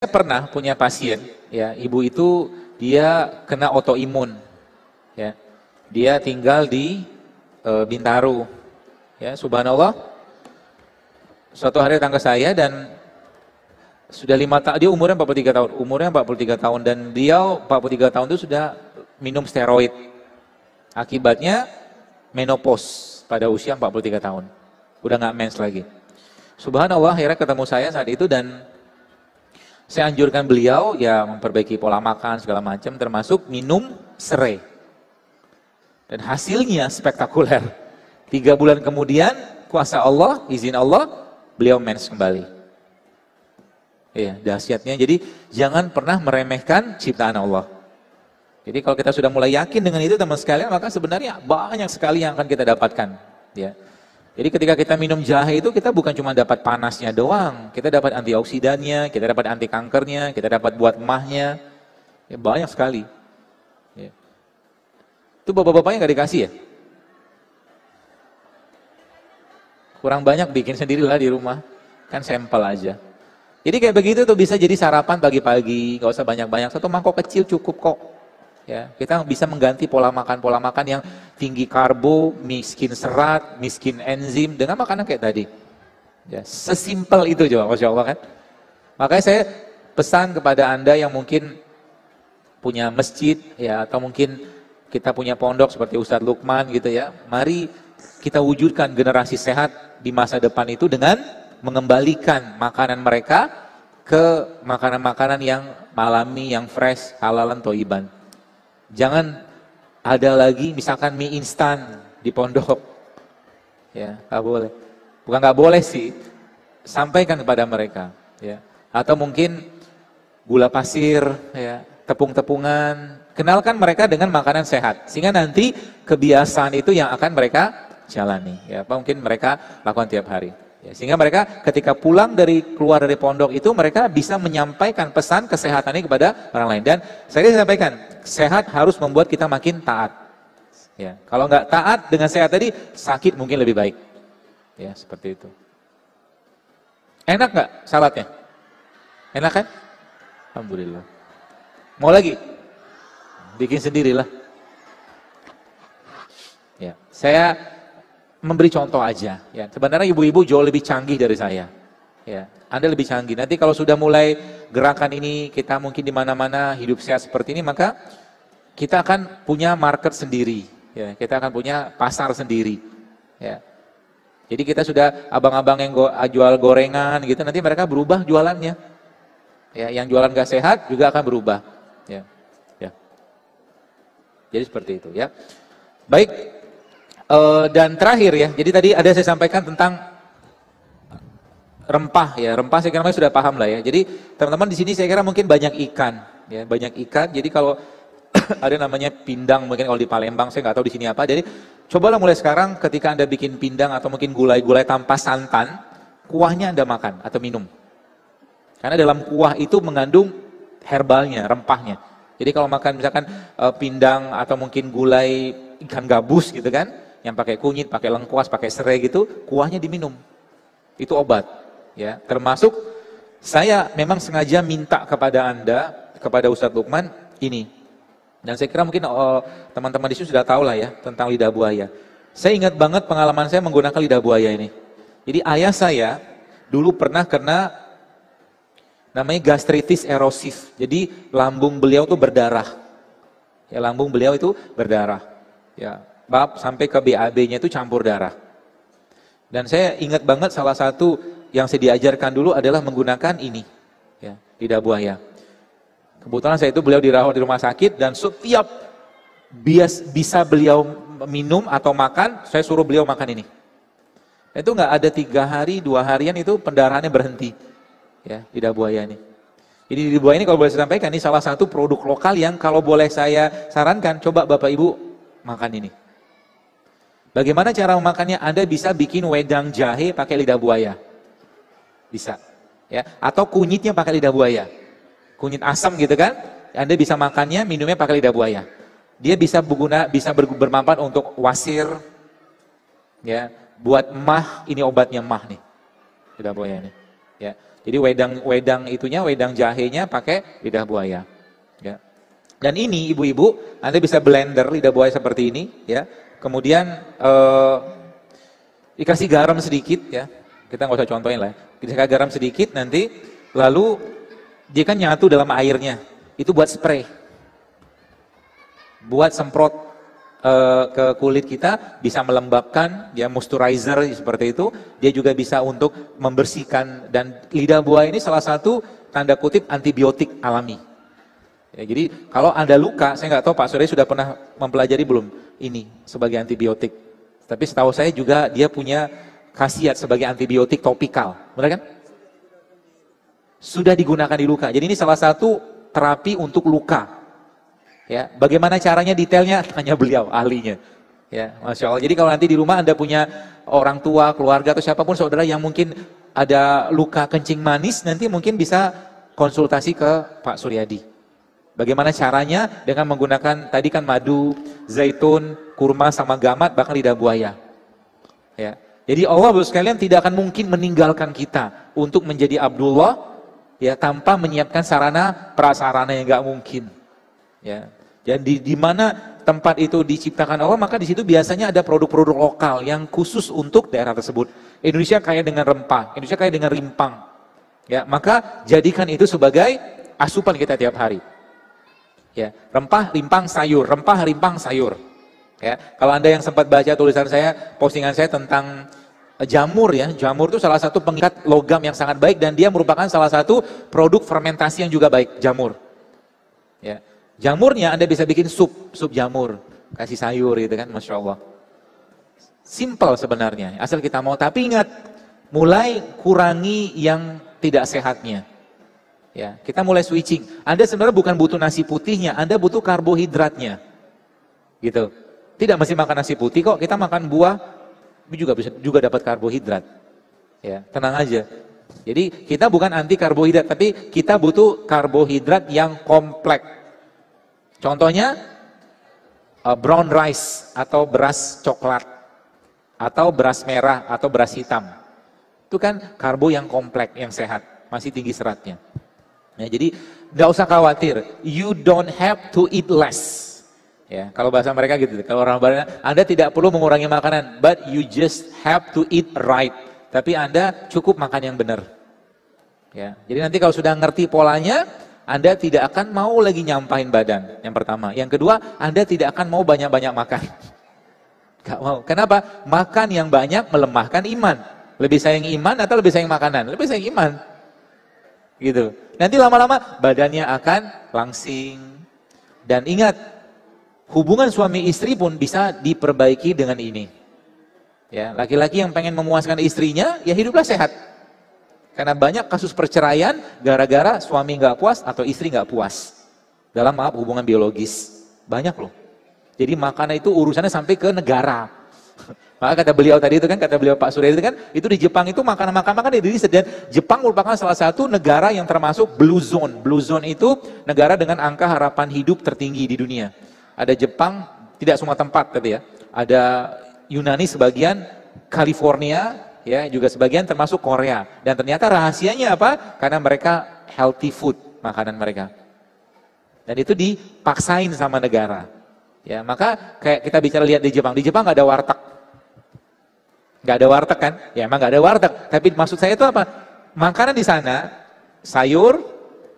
pernah punya pasien, ya, ibu itu dia kena autoimun, ya. Dia tinggal di Bintaro, ya, subhanallah. Suatu hari datang ke saya dan sudah 5 tahun, dia umurnya 43 tahun, dan dia 43 tahun itu sudah minum steroid. Akibatnya menopause pada usia 43 tahun. Udah nggak mens lagi. Subhanallah, akhirnya ketemu saya saat itu dan saya anjurkan beliau ya memperbaiki pola makan segala macam, termasuk minum serai. Dan hasilnya spektakuler. 3 bulan kemudian, kuasa Allah, izin Allah, beliau mens kembali. Iya, dahsyatnya. Jadi jangan pernah meremehkan ciptaan Allah. Jadi kalau kita sudah mulai yakin dengan itu teman sekalian, maka sebenarnya banyak sekali yang akan kita dapatkan. Ya. Jadi ketika kita minum jahe itu kita bukan cuma dapat panasnya doang, kita dapat antioksidannya, kita dapat anti kankernya, kita dapat buat emahnya, ya, banyak sekali. Ya. Itu bapak-bapaknya nggak dikasih ya? Kurang banyak, bikin sendirilah di rumah, kan sampel aja. Jadi kayak begitu tuh bisa jadi sarapan pagi-pagi, nggak usah banyak-banyak, 1 mangkok kecil cukup kok. Ya, kita bisa mengganti pola makan yang tinggi karbo, miskin serat, miskin enzim dengan makanan kayak tadi. Ya, sesimpel itu coba, Masya Allah kan. Makanya saya pesan kepada Anda yang mungkin punya masjid ya atau mungkin kita punya pondok seperti Ustadz Lukman gitu ya. Mari kita wujudkan generasi sehat di masa depan itu dengan mengembalikan makanan mereka ke makanan-makanan yang alami, yang fresh, halalan, toiban. Jangan ada lagi misalkan mie instan di pondok, ya nggak boleh. Bukan nggak boleh sih, sampaikan kepada mereka, ya. Atau mungkin gula pasir, ya, tepung-tepungan. Kenalkan mereka dengan makanan sehat, sehingga nanti kebiasaan itu yang akan mereka jalani. Ya, mungkin mereka lakukan tiap hari. Ya, sehingga mereka ketika keluar dari pondok itu mereka bisa menyampaikan pesan kesehatan ini kepada orang lain. Dan saya sampaikan, sehat harus membuat kita makin taat. Ya, kalau nggak taat dengan sehat tadi, sakit mungkin lebih baik. Ya, seperti itu. Enak nggak saladnya? Enak kan? Alhamdulillah. Mau lagi? Bikin sendirilah. Ya, saya memberi contoh aja. Ya, sebenarnya ibu-ibu jauh lebih canggih dari saya. Ya, Anda lebih canggih. Nanti kalau sudah mulai gerakan ini, kita mungkin di mana-mana hidup sehat seperti ini, maka kita akan punya market sendiri. Ya, kita akan punya pasar sendiri. Ya. Jadi kita sudah abang-abang yang jual gorengan gitu, nanti mereka berubah jualannya. Ya, yang jualan gak sehat juga akan berubah. Ya. Ya. Jadi seperti itu ya. Baik. Dan terakhir ya, jadi tadi ada saya sampaikan tentang rempah ya, rempah saya kira sudah paham lah ya. Jadi teman-teman di sini saya kira mungkin banyak ikan, ya banyak ikan. Jadi kalau ada namanya pindang mungkin kalau di Palembang saya nggak tahu di sini apa. Jadi cobalah mulai sekarang ketika Anda bikin pindang atau mungkin gulai-gulai tanpa santan, kuahnya Anda makan atau minum. Karena dalam kuah itu mengandung herbalnya, rempahnya. Jadi kalau makan misalkan pindang atau mungkin gulai ikan gabus gitu kan, yang pakai kunyit, pakai lengkuas, pakai serai gitu, kuahnya diminum. Itu obat, ya. Termasuk saya memang sengaja minta kepada Anda, kepada Ustadz Lukman ini. Dan saya kira mungkin teman-teman di sini sudah tahu lah ya tentang lidah buaya. Saya ingat banget pengalaman saya menggunakan lidah buaya ini. Jadi ayah saya dulu pernah kena namanya gastritis erosif. Jadi lambung beliau tuh berdarah. Ya, lambung beliau itu berdarah. Ya, sampai ke BAB-nya itu campur darah. Dan saya ingat banget salah satu yang saya diajarkan dulu adalah menggunakan ini, ya, lidah buaya. Kebetulan saya itu beliau dirawat di rumah sakit dan setiap bisa beliau minum atau makan, saya suruh beliau makan ini. Itu nggak ada 3 hari, 2 harian itu pendarahannya berhenti, ya, lidah buaya ini. Jadi lidah buaya ini kalau boleh saya sampaikan ini salah satu produk lokal yang kalau boleh saya sarankan, coba Bapak Ibu makan ini. Bagaimana cara memakannya? Anda bisa bikin wedang jahe pakai lidah buaya. Bisa. Ya, atau kunyitnya pakai lidah buaya. Kunyit asam gitu kan? Anda bisa makannya, minumnya pakai lidah buaya. Dia bisa bermanfaat untuk wasir. Ya, buat emah, ini obatnya emah nih. Lidah buaya ini. Ya. Jadi wedang jahenya pakai lidah buaya. Ya. Dan ini ibu-ibu, Anda bisa blender lidah buaya seperti ini, ya. Kemudian dikasih garam sedikit, ya. Kita nggak usah contohin lah. Dikasih garam sedikit nanti, lalu dia kan nyatu dalam airnya. Itu buat spray, buat semprot ke kulit kita, bisa melembabkan, ya, moisturizer seperti itu. Dia juga bisa untuk membersihkan, dan lidah buaya ini salah satu tanda kutip antibiotik alami. Ya, jadi kalau ada luka, saya nggak tahu Pak Surya sudah pernah mempelajari belum ini sebagai antibiotik. Tapi setahu saya juga dia punya khasiat sebagai antibiotik topikal, benar kan? Sudah digunakan di luka. Jadi ini salah satu terapi untuk luka. Ya, bagaimana caranya detailnya tanya beliau, ahlinya. Ya, Masya Allah. Jadi kalau nanti di rumah Anda punya orang tua, keluarga atau siapapun saudara yang mungkin ada luka kencing manis, nanti mungkin bisa konsultasi ke Pak Suryadi. Bagaimana caranya dengan menggunakan tadi kan madu, zaitun, kurma sama gamat, bahkan lidah buaya. Ya. Jadi Allah sekalian tidak akan mungkin meninggalkan kita untuk menjadi Abdullah, ya, tanpa menyiapkan sarana prasarana yang nggak mungkin. Ya. Dan di mana tempat itu diciptakan Allah, maka di situ biasanya ada produk-produk lokal yang khusus untuk daerah tersebut. Indonesia kaya dengan rempah, Indonesia kaya dengan rimpang. Ya, maka jadikan itu sebagai asupan kita tiap hari. Ya, rempah, rimpang, sayur, rempah, rimpang, sayur. Ya, kalau Anda yang sempat baca tulisan saya, postingan saya tentang jamur, ya, jamur itu salah satu pengikat logam yang sangat baik, dan dia merupakan salah satu produk fermentasi yang juga baik, jamur. Ya. Jamurnya Anda bisa bikin sup jamur, kasih sayur gitu kan, Masya Allah. Simple sebenarnya, asal kita mau. Tapi ingat, mulai kurangi yang tidak sehatnya. Ya, kita mulai switching. Anda sebenarnya bukan butuh nasi putihnya, Anda butuh karbohidratnya. Gitu. Tidak mesti makan nasi putih kok, kita makan buah juga dapat karbohidrat. Ya, tenang aja. Jadi kita bukan anti karbohidrat, tapi kita butuh karbohidrat yang kompleks. Contohnya brown rice atau beras coklat atau beras merah atau beras hitam. Itu kan karbo yang kompleks, yang sehat, masih tinggi seratnya. Ya, jadi nggak usah khawatir, you don't have to eat less. Ya, kalau bahasa mereka gitu. Kalau orang Barat, Anda tidak perlu mengurangi makanan, but you just have to eat right. Tapi Anda cukup makan yang benar. Ya, jadi nanti kalau sudah ngerti polanya, Anda tidak akan mau lagi nyampain badan, yang pertama. Yang kedua, Anda tidak akan mau banyak-banyak makan. Gak mau. Kenapa? Makan yang banyak melemahkan iman. Lebih sayang iman atau lebih sayang makanan? Lebih sayang iman. Gitu. Nanti lama-lama badannya akan langsing. Dan ingat, hubungan suami istri pun bisa diperbaiki dengan ini. Ya, laki-laki yang pengen memuaskan istrinya, ya hiduplah sehat. Karena banyak kasus perceraian gara-gara suami nggak puas atau istri nggak puas dalam hubungan biologis. Banyak loh. Jadi makanan itu urusannya sampai ke negara. Maka kata beliau tadi itu kan, kata beliau Pak Surya itu kan, itu di Jepang itu makanan-makanan di dan Jepang merupakan salah satu negara yang termasuk blue zone. Blue zone itu negara dengan angka harapan hidup tertinggi di dunia. Ada Jepang, tidak semua tempat tapi ya. Ada Yunani sebagian, California, ya, juga sebagian termasuk Korea. Dan ternyata rahasianya apa? Karena mereka healthy food, makanan mereka. Dan itu dipaksain sama negara. Ya, maka kayak kita bicara lihat di Jepang nggak ada warteg. Nggak ada warteg kan? Ya emang nggak ada warteg. Tapi maksud saya itu apa? Makanan di sana, sayur,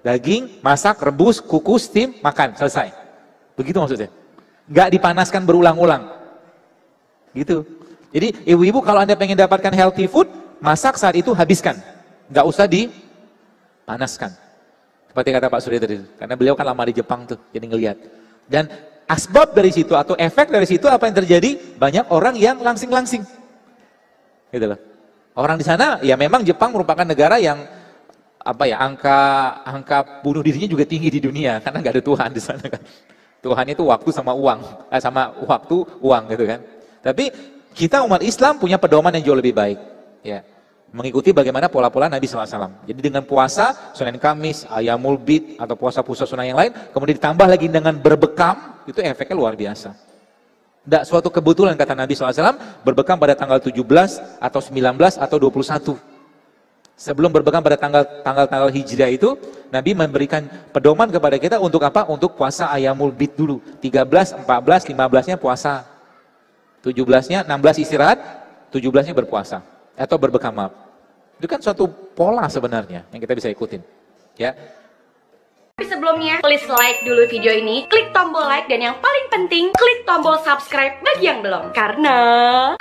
daging, masak, rebus, kukus, steam, makan, selesai. Begitu maksudnya. Nggak dipanaskan berulang-ulang. Gitu. Jadi ibu-ibu kalau Anda pengen dapatkan healthy food, masak saat itu habiskan. Nggak usah dipanaskan. Seperti kata Pak Surya tadi. Karena beliau kan lama di Jepang tuh, jadi ngelihat. Dan asbab dari situ atau efek dari situ apa yang terjadi? Banyak orang yang langsing-langsing. Gitu loh. Orang di sana, ya memang Jepang merupakan negara yang apa ya, angka bunuh dirinya juga tinggi di dunia. Karena nggak ada Tuhan di sana kan. Tuhan itu waktu sama uang. Sama waktu, uang gitu kan. Tapi kita umat Islam punya pedoman yang jauh lebih baik, ya, mengikuti bagaimana pola-pola Nabi SAW. Jadi dengan puasa, Senin Kamis, Ayamul Bid, atau puasa-puasa sunnah yang lain, kemudian ditambah lagi dengan berbekam, itu efeknya luar biasa. Tidak suatu kebetulan kata Nabi SAW, berbekam pada tanggal 17, atau 19, atau 21. Sebelum berpegang pada tanggal hijriah itu, Nabi memberikan pedoman kepada kita untuk apa? Untuk puasa Ayyamul Bid dulu. 13, 14, 15-nya puasa. 17-nya, 16 istirahat, 17-nya berpuasa. Atau berbekam, maaf. Itu kan suatu pola sebenarnya yang kita bisa ikutin. Ya. Tapi sebelumnya, please like dulu video ini, klik tombol like, dan yang paling penting, klik tombol subscribe bagi yang belum. Karena